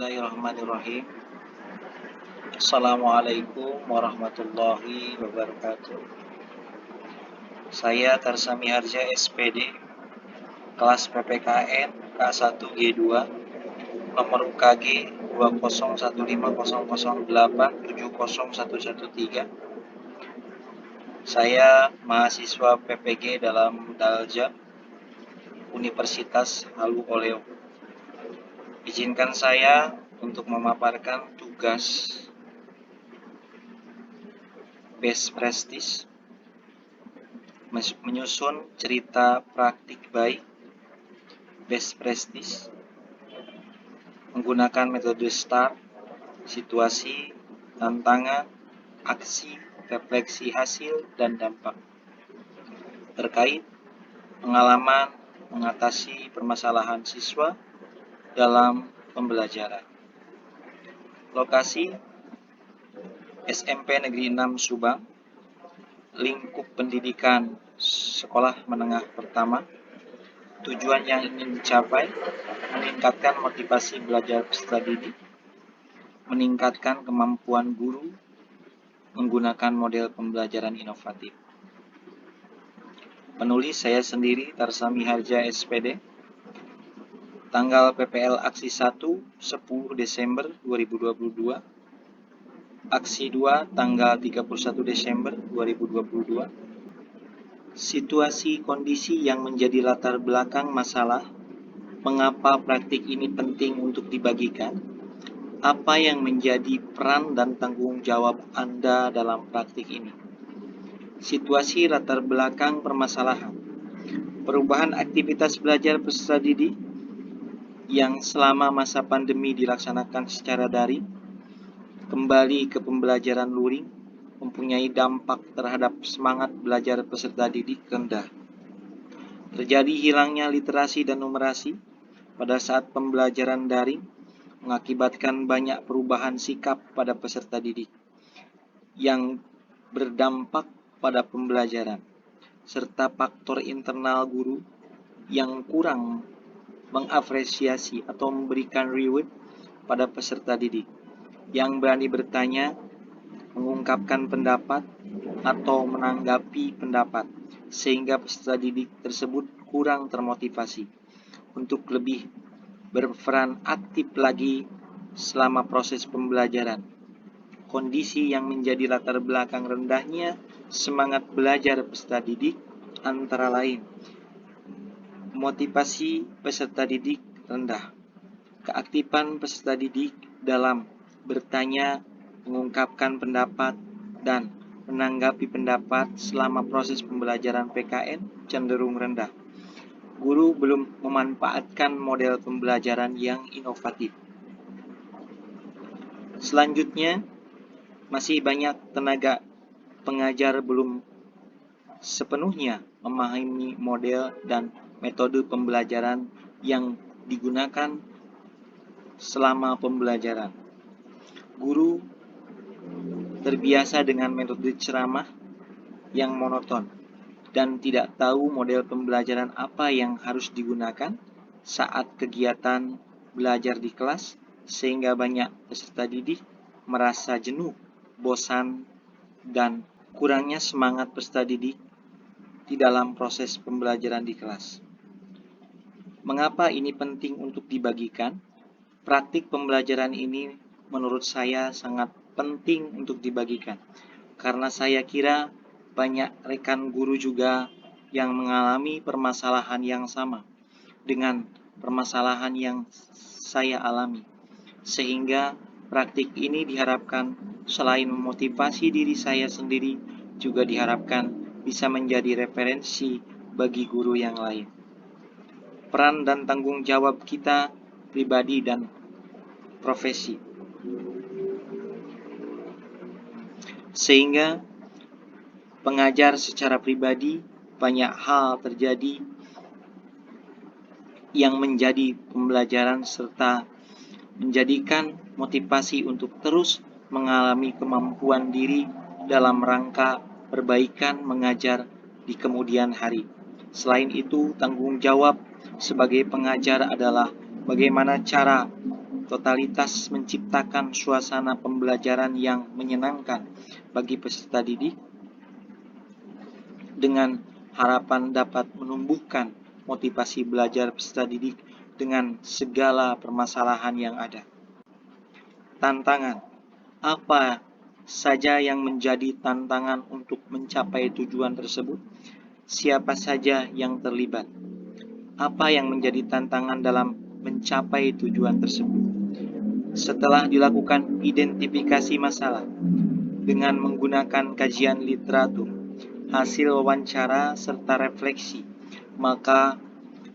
Bismillahirrahmanirrahim. Assalamualaikum warahmatullahi wabarakatuh. Saya Tarsami Harja SPD, kelas PPKN K1G2, nomor UKG 201500870113. Saya mahasiswa PPG dalam Dalja, Universitas Halu Oleo. Izinkan saya untuk memaparkan tugas Best Prestige, menyusun cerita praktik baik Best Prestige, menggunakan metode STAR, situasi, tantangan, aksi, refleksi hasil, dan dampak, terkait pengalaman mengatasi permasalahan siswa dalam pembelajaran. Lokasi SMP Negeri 6 Subang, lingkup pendidikan sekolah menengah pertama. Tujuan yang ingin dicapai: meningkatkan motivasi belajar peserta didik, meningkatkan kemampuan guru menggunakan model pembelajaran inovatif. Penulis saya sendiri, Tarsami Harja SPD. Tanggal PPL Aksi 1, 10 Desember 2022. Aksi 2, tanggal 31 Desember 2022. Situasi kondisi yang menjadi latar belakang masalah. Mengapa praktik ini penting untuk dibagikan? Apa yang menjadi peran dan tanggung jawab Anda dalam praktik ini? Situasi latar belakang permasalahan. Perubahan aktivitas belajar peserta didik yang selama masa pandemi dilaksanakan secara daring, kembali ke pembelajaran luring, mempunyai dampak terhadap semangat belajar peserta didik rendah. Terjadi hilangnya literasi dan numerasi pada saat pembelajaran daring, mengakibatkan banyak perubahan sikap pada peserta didik yang berdampak pada pembelajaran, serta faktor internal guru yang kurang mengapresiasi atau memberikan reward pada peserta didik yang berani bertanya, mengungkapkan pendapat, atau menanggapi pendapat, sehingga peserta didik tersebut kurang termotivasi untuk lebih berperan aktif lagi selama proses pembelajaran. Kondisi yang menjadi latar belakang rendahnya semangat belajar peserta didik antara lain: motivasi peserta didik rendah, keaktifan peserta didik dalam bertanya, mengungkapkan pendapat, dan menanggapi pendapat selama proses pembelajaran PKN cenderung rendah. Guru belum memanfaatkan model pembelajaran yang inovatif. Selanjutnya, masih banyak tenaga pengajar belum sepenuhnya memahami model dan metode pembelajaran yang digunakan selama pembelajaran. Guru terbiasa dengan metode ceramah yang monoton dan tidak tahu model pembelajaran apa yang harus digunakan saat kegiatan belajar di kelas, sehingga banyak peserta didik merasa jenuh, bosan, dan kurangnya semangat peserta didik di dalam proses pembelajaran di kelas. Mengapa ini penting untuk dibagikan? Praktik pembelajaran ini menurut saya sangat penting untuk dibagikan, karena saya kira banyak rekan guru juga yang mengalami permasalahan yang sama dengan permasalahan yang saya alami, sehingga praktik ini diharapkan selain memotivasi diri saya sendiri, juga diharapkan bisa menjadi referensi bagi guru yang lain. Peran dan tanggung jawab kita pribadi dan profesi, sehingga pengajar secara pribadi banyak hal terjadi yang menjadi pembelajaran serta menjadikan motivasi untuk terus mengalami kemampuan diri dalam rangka perbaikan mengajar di kemudian hari. Selain itu, tanggung jawab sebagai pengajar adalah bagaimana cara totalitas menciptakan suasana pembelajaran yang menyenangkan bagi peserta didik dengan harapan dapat menumbuhkan motivasi belajar peserta didik dengan segala permasalahan yang ada. Tantangan. Apa saja yang menjadi tantangan untuk mencapai tujuan tersebut? Siapa saja yang terlibat? Apa yang menjadi tantangan dalam mencapai tujuan tersebut? Setelah dilakukan identifikasi masalah dengan menggunakan kajian literatur, hasil wawancara, serta refleksi, maka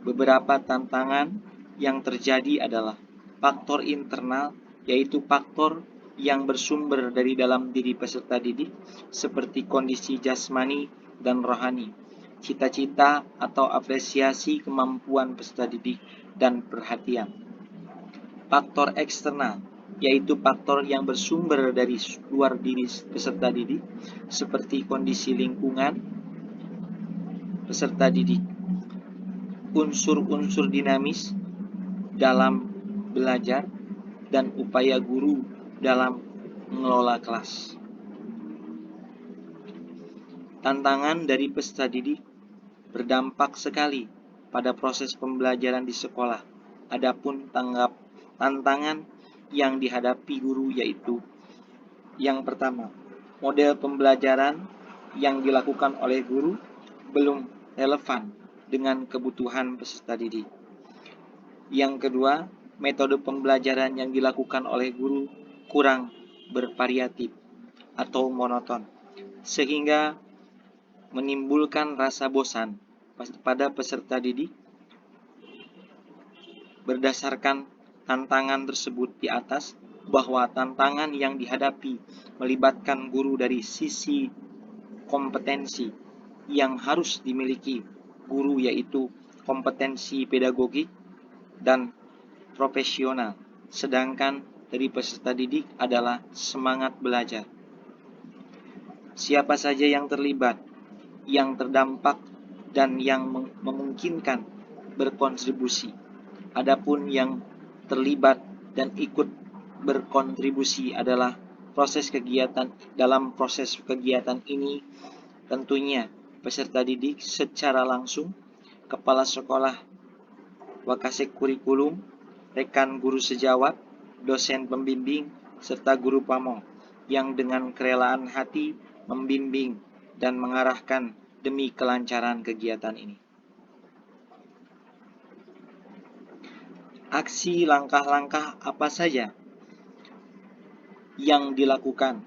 beberapa tantangan yang terjadi adalah faktor internal, yaitu faktor yang bersumber dari dalam diri peserta didik, seperti kondisi jasmani dan rohani, cita-cita atau apresiasi kemampuan peserta didik, dan perhatian. Faktor eksternal, yaitu faktor yang bersumber dari luar diri peserta didik, seperti kondisi lingkungan peserta didik, unsur-unsur dinamis dalam belajar, dan upaya guru dalam mengelola kelas. Tantangan dari peserta didik berdampak sekali pada proses pembelajaran di sekolah. Adapun tantangan yang dihadapi guru yaitu yang pertama, model pembelajaran yang dilakukan oleh guru belum relevan dengan kebutuhan peserta didik. Yang kedua, metode pembelajaran yang dilakukan oleh guru kurang bervariatif atau monoton, sehingga menimbulkan rasa bosan pada peserta didik. Berdasarkan tantangan tersebut di atas, bahwa tantangan yang dihadapi melibatkan guru dari sisi kompetensi yang harus dimiliki guru, yaitu kompetensi pedagogik dan profesional, sedangkan dari peserta didik adalah semangat belajar. Siapa saja yang terlibat, yang terdampak, dan yang memungkinkan berkontribusi. Adapun yang terlibat dan ikut berkontribusi adalah proses kegiatan. Dalam proses kegiatan ini tentunya peserta didik secara langsung, kepala sekolah, wakasek kurikulum, rekan guru sejawat, dosen pembimbing, serta guru pamong yang dengan kerelaan hati membimbing dan mengarahkan demi kelancaran kegiatan ini. Aksi langkah-langkah apa saja yang dilakukan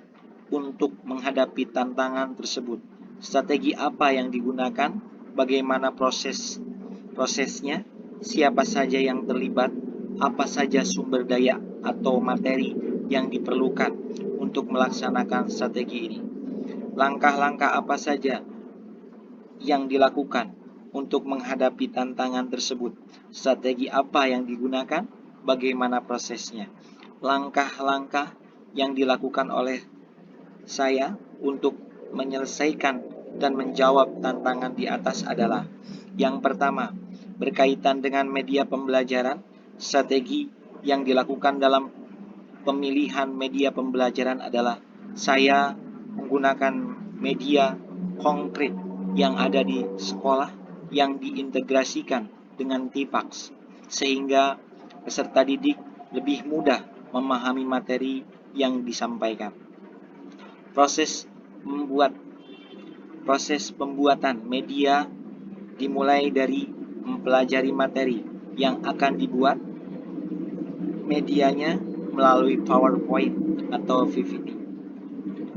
untuk menghadapi tantangan tersebut? Strategi apa yang digunakan? Bagaimana prosesnya? Siapa saja yang terlibat? Apa saja sumber daya atau materi yang diperlukan untuk melaksanakan strategi ini? Langkah-langkah apa saja yang dilakukan untuk menghadapi tantangan tersebut? Strategi apa yang digunakan? Bagaimana prosesnya? Langkah-langkah yang dilakukan oleh saya untuk menyelesaikan dan menjawab tantangan di atas adalah: yang pertama, berkaitan dengan media pembelajaran. Strategi yang dilakukan dalam pemilihan media pembelajaran adalah saya menggunakan media konkret yang ada di sekolah yang diintegrasikan dengan TIPAX, sehingga peserta didik lebih mudah memahami materi yang disampaikan. Proses pembuatan media dimulai dari mempelajari materi yang akan dibuat medianya melalui PowerPoint atau PPT.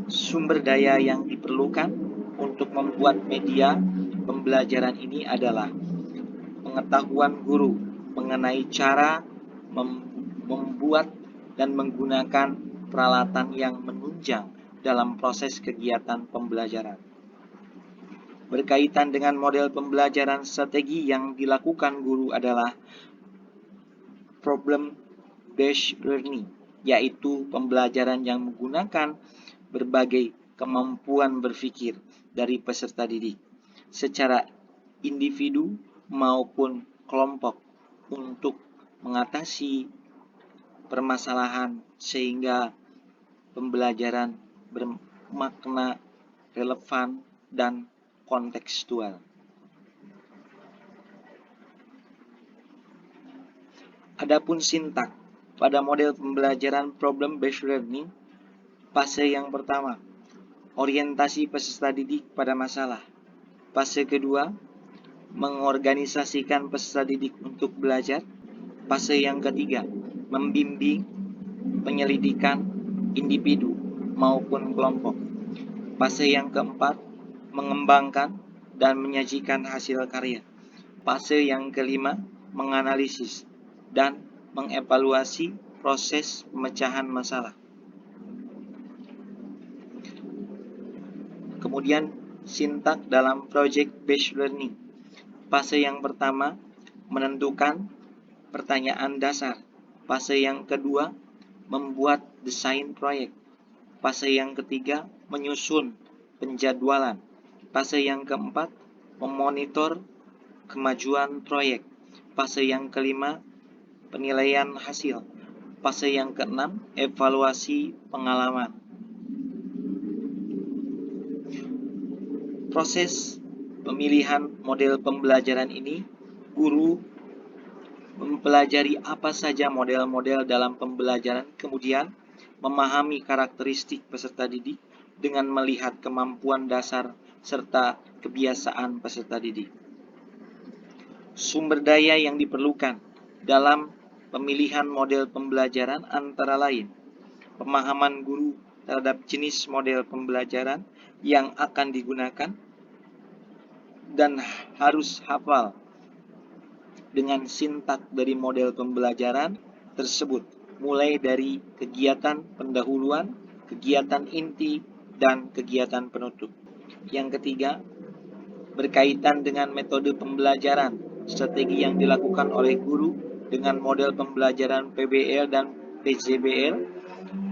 Sumber daya yang diperlukan untuk membuat media pembelajaran ini adalah pengetahuan guru mengenai cara membuat dan menggunakan peralatan yang menunjang dalam proses kegiatan pembelajaran. Berkaitan dengan model pembelajaran, strategi yang dilakukan guru adalah problem-based learning, yaitu pembelajaran yang menggunakan berbagai kemampuan berpikir dari peserta didik secara individu maupun kelompok untuk mengatasi permasalahan sehingga pembelajaran bermakna, relevan, dan kontekstual. Adapun sintak pada model pembelajaran problem based learning, fase yang pertama, orientasi peserta didik pada masalah. Fase kedua, mengorganisasikan peserta didik untuk belajar. Fase yang ketiga, membimbing penyelidikan individu maupun kelompok. Fase yang keempat, mengembangkan dan menyajikan hasil karya. Fase yang kelima, menganalisis dan mengevaluasi proses pemecahan masalah. Kemudian, sintak dalam project based learning. Fase yang pertama, menentukan pertanyaan dasar. Fase yang kedua, membuat desain proyek. Fase yang ketiga, menyusun penjadwalan. Fase yang keempat, memonitor kemajuan proyek. Fase yang kelima, penilaian hasil. Fase yang keenam, evaluasi pengalaman. Proses pemilihan model pembelajaran ini, guru mempelajari apa saja model-model dalam pembelajaran, kemudian memahami karakteristik peserta didik dengan melihat kemampuan dasar serta kebiasaan peserta didik. Sumber daya yang diperlukan dalam pemilihan model pembelajaran antara lain pemahaman guru terhadap jenis model pembelajaran yang akan digunakan dan harus hafal dengan sintak dari model pembelajaran tersebut, mulai dari kegiatan pendahuluan, kegiatan inti, dan kegiatan penutup. Yang ketiga, berkaitan dengan metode pembelajaran, strategi yang dilakukan oleh guru dengan model pembelajaran PBL dan PJBL,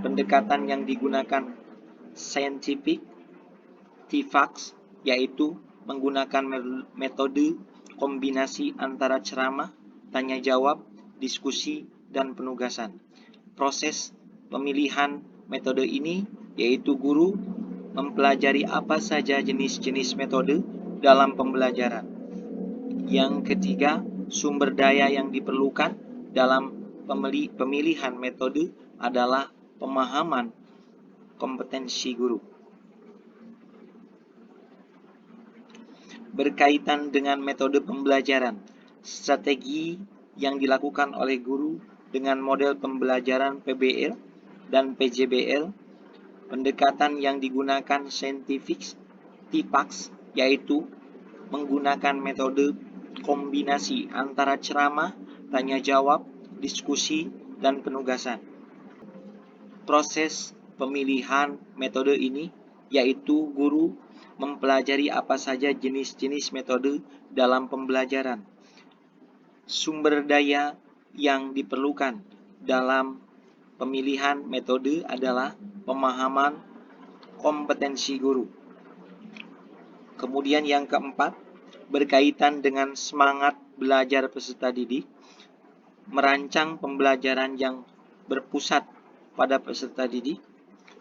pendekatan yang digunakan scientific, TFAX, yaitu menggunakan metode kombinasi antara ceramah, tanya jawab, diskusi, dan penugasan. Proses pemilihan metode ini yaitu guru mempelajari apa saja jenis-jenis metode dalam pembelajaran. Yang ketiga, sumber daya yang diperlukan dalam pemilihan metode adalah pemahaman kompetensi guru. Berkaitan dengan metode pembelajaran, strategi yang dilakukan oleh guru dengan model pembelajaran PBL dan PJBL, pendekatan yang digunakan scientific, TFAX, yaitu menggunakan metode kombinasi antara ceramah, tanya jawab, diskusi, dan penugasan. Proses pemilihan metode ini yaitu guru mempelajari apa saja jenis-jenis metode dalam pembelajaran. Sumber daya yang diperlukan dalam pemilihan metode adalah pemahaman kompetensi guru. Kemudian yang keempat, berkaitan dengan semangat belajar peserta didik, merancang pembelajaran yang berpusat pada peserta didik.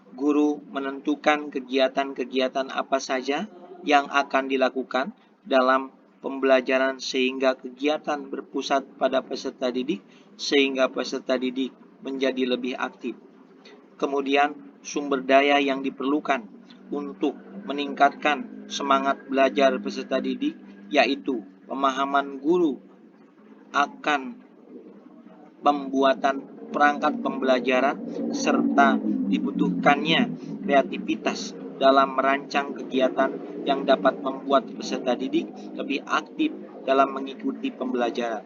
Guru menentukan kegiatan-kegiatan apa saja yang akan dilakukan dalam pembelajaran sehingga kegiatan berpusat pada peserta didik sehingga peserta didik menjadi lebih aktif. Kemudian sumber daya yang diperlukan untuk meningkatkan semangat belajar peserta didik yaitu pemahaman guru akan pembuatan perangkat pembelajaran serta dibutuhkannya kreativitas dalam merancang kegiatan yang dapat membuat peserta didik lebih aktif dalam mengikuti pembelajaran.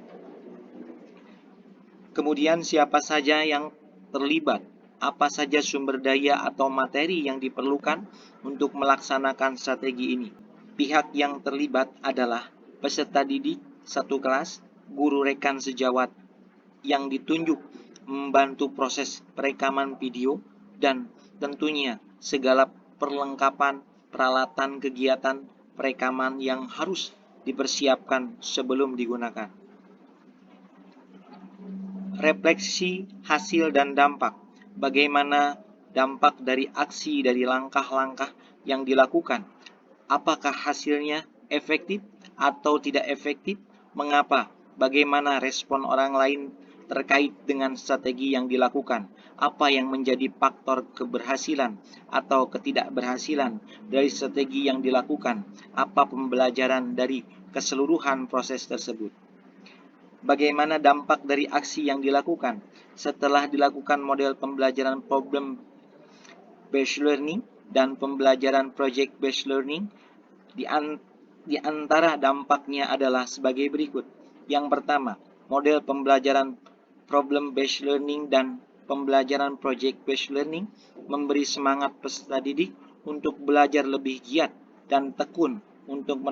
Kemudian siapa saja yang terlibat, apa saja sumber daya atau materi yang diperlukan untuk melaksanakan strategi ini. Pihak yang terlibat adalah peserta didik satu kelas, guru rekan sejawat yang ditunjuk membantu proses perekaman video, dan tentunya segala perlengkapan peralatan kegiatan perekaman yang harus dipersiapkan sebelum digunakan. refleksi hasil dan dampak. Bagaimana dampak dari aksi, dari langkah-langkah yang dilakukan? Apakah hasilnya efektif atau tidak efektif? Mengapa? Bagaimana respon orang lain terkait dengan strategi yang dilakukan? Apa yang menjadi faktor keberhasilan atau ketidakberhasilan dari strategi yang dilakukan? Apa pembelajaran dari keseluruhan proses tersebut? Bagaimana dampak dari aksi yang dilakukan? Setelah dilakukan model pembelajaran problem based learning dan pembelajaran project based learning, di antara dampaknya adalah sebagai berikut. Yang pertama, model pembelajaran problem based learning dan pembelajaran project based learning memberi semangat peserta didik untuk belajar lebih giat dan tekun untuk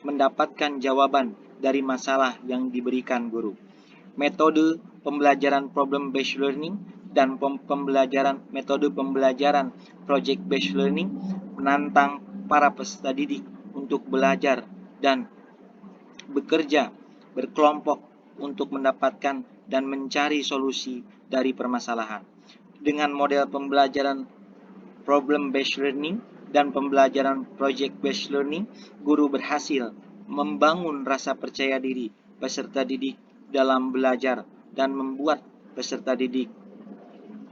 mendapatkan jawaban dari masalah yang diberikan guru. Metode pembelajaran problem based learning dan metode pembelajaran project based learning menantang para peserta didik untuk belajar dan bekerja berkelompok untuk mendapatkan dan mencari solusi dari permasalahan. Dengan model pembelajaran problem based learning dan pembelajaran project based learning, guru berhasil membangun rasa percaya diri peserta didik dalam belajar dan membuat peserta didik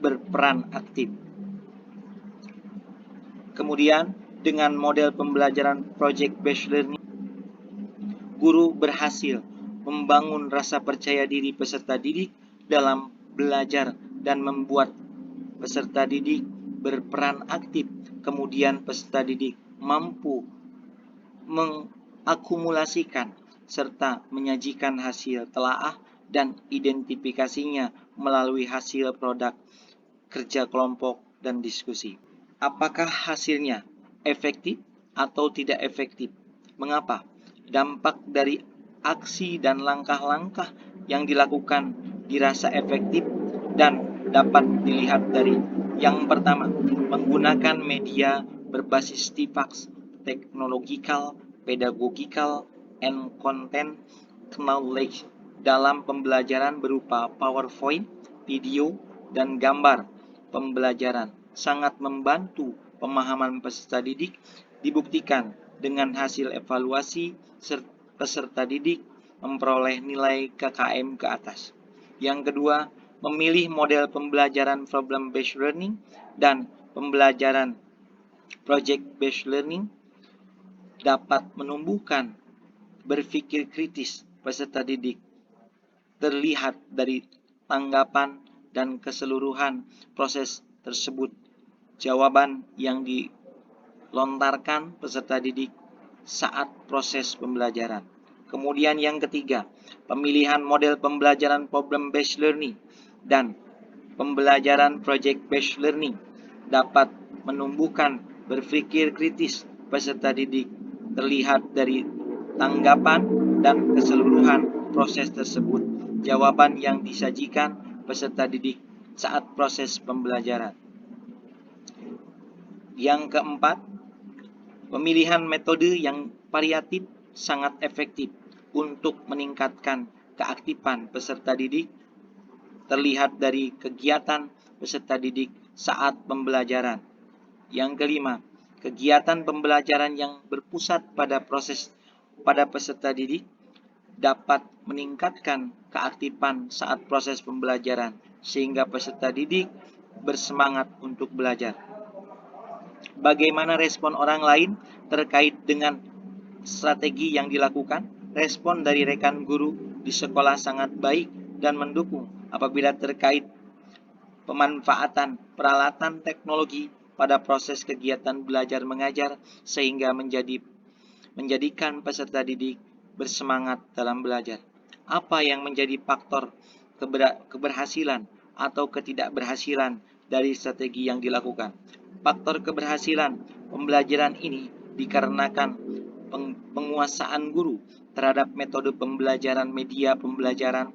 berperan aktif. Kemudian, dengan model pembelajaran project based learning, guru berhasil membangun rasa percaya diri peserta didik dalam belajar dan membuat peserta didik berperan aktif. Kemudian peserta didik mampu mengakumulasikan serta menyajikan hasil telaah dan identifikasinya melalui hasil produk kerja kelompok dan diskusi. Apakah hasilnya efektif atau tidak efektif? Mengapa? Dampak dari aksi dan langkah-langkah yang dilakukan dirasa efektif dan dapat dilihat dari yang pertama, menggunakan media berbasis TIFAX, technological, pedagogical, and content knowledge dalam pembelajaran berupa PowerPoint, video, dan gambar pembelajaran sangat membantu pemahaman peserta didik. Dibuktikan dengan hasil evaluasi peserta didik memperoleh nilai KKM ke atas. Yang kedua, memilih model pembelajaran problem based learning dan pembelajaran project based learning dapat menumbuhkan berpikir kritis peserta didik. Terlihat dari tanggapan dan keseluruhan proses tersebut, jawaban yang dilontarkan peserta didik saat proses pembelajaran. Kemudian yang ketiga, pemilihan model pembelajaran problem based learning dan pembelajaran project based learning dapat menumbuhkan berpikir kritis peserta didik. Terlihat dari tanggapan dan keseluruhan proses tersebut, jawaban yang disajikan peserta didik saat proses pembelajaran. Yang keempat, pemilihan metode yang variatif sangat efektif untuk meningkatkan keaktifan peserta didik. Terlihat dari kegiatan peserta didik saat pembelajaran. Yang kelima, kegiatan pembelajaran yang berpusat pada peserta didik dapat meningkatkan keaktifan saat proses pembelajaran sehingga peserta didik bersemangat untuk belajar. Bagaimana respon orang lain terkait dengan strategi yang dilakukan? Respon dari rekan guru di sekolah sangat baik dan mendukung apabila terkait pemanfaatan peralatan teknologi pada proses kegiatan belajar mengajar sehingga menjadikan peserta didik bersemangat dalam belajar. Apa yang menjadi faktor keberhasilan atau ketidakberhasilan dari strategi yang dilakukan? Faktor keberhasilan pembelajaran ini dikarenakan penguasaan guru terhadap metode pembelajaran, media pembelajaran,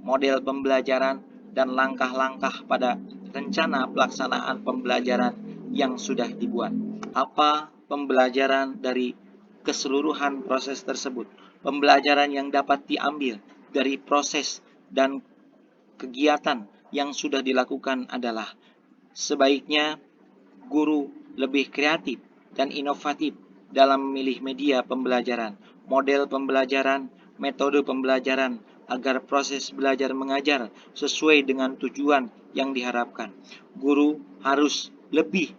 model pembelajaran, dan langkah-langkah pada rencana pelaksanaan pembelajaran yang sudah dibuat. Apa pembelajaran dari keseluruhan proses tersebut? Pembelajaran yang dapat diambil dari proses dan kegiatan yang sudah dilakukan adalah sebaiknya guru lebih kreatif dan inovatif dalam memilih media pembelajaran, model pembelajaran, metode pembelajaran, agar proses belajar mengajar sesuai dengan tujuan yang diharapkan. Guru harus lebih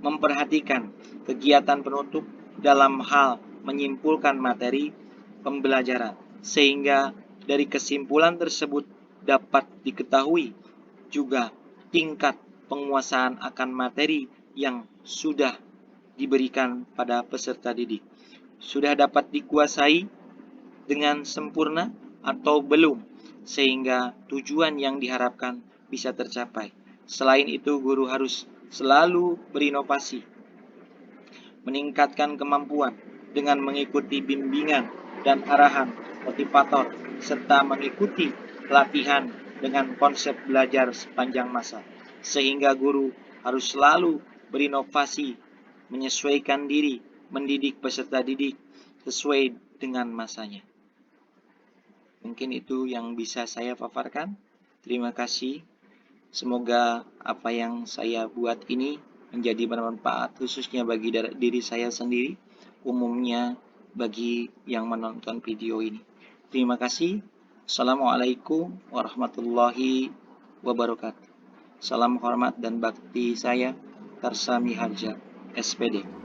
memperhatikan kegiatan penutup dalam hal menyimpulkan materi pembelajaran, sehingga dari kesimpulan tersebut dapat diketahui juga tingkat penguasaan akan materi yang sudah diberikan pada peserta didik. Sudah dapat dikuasai dengan sempurna atau belum, sehingga tujuan yang diharapkan bisa tercapai. Selain itu, guru harus selalu berinovasi, meningkatkan kemampuan dengan mengikuti bimbingan dan arahan motivator, serta mengikuti pelatihan dengan konsep belajar sepanjang masa. Sehingga guru harus selalu berinovasi, menyesuaikan diri, mendidik peserta didik sesuai dengan masanya. Mungkin itu yang bisa saya paparkan. Terima kasih. Semoga apa yang saya buat ini menjadi bermanfaat, khususnya bagi diri saya sendiri, umumnya bagi yang menonton video ini. Terima kasih. Assalamualaikum warahmatullahi wabarakatuh. Salam hormat dan bakti saya, Tarsami Harja, SPD.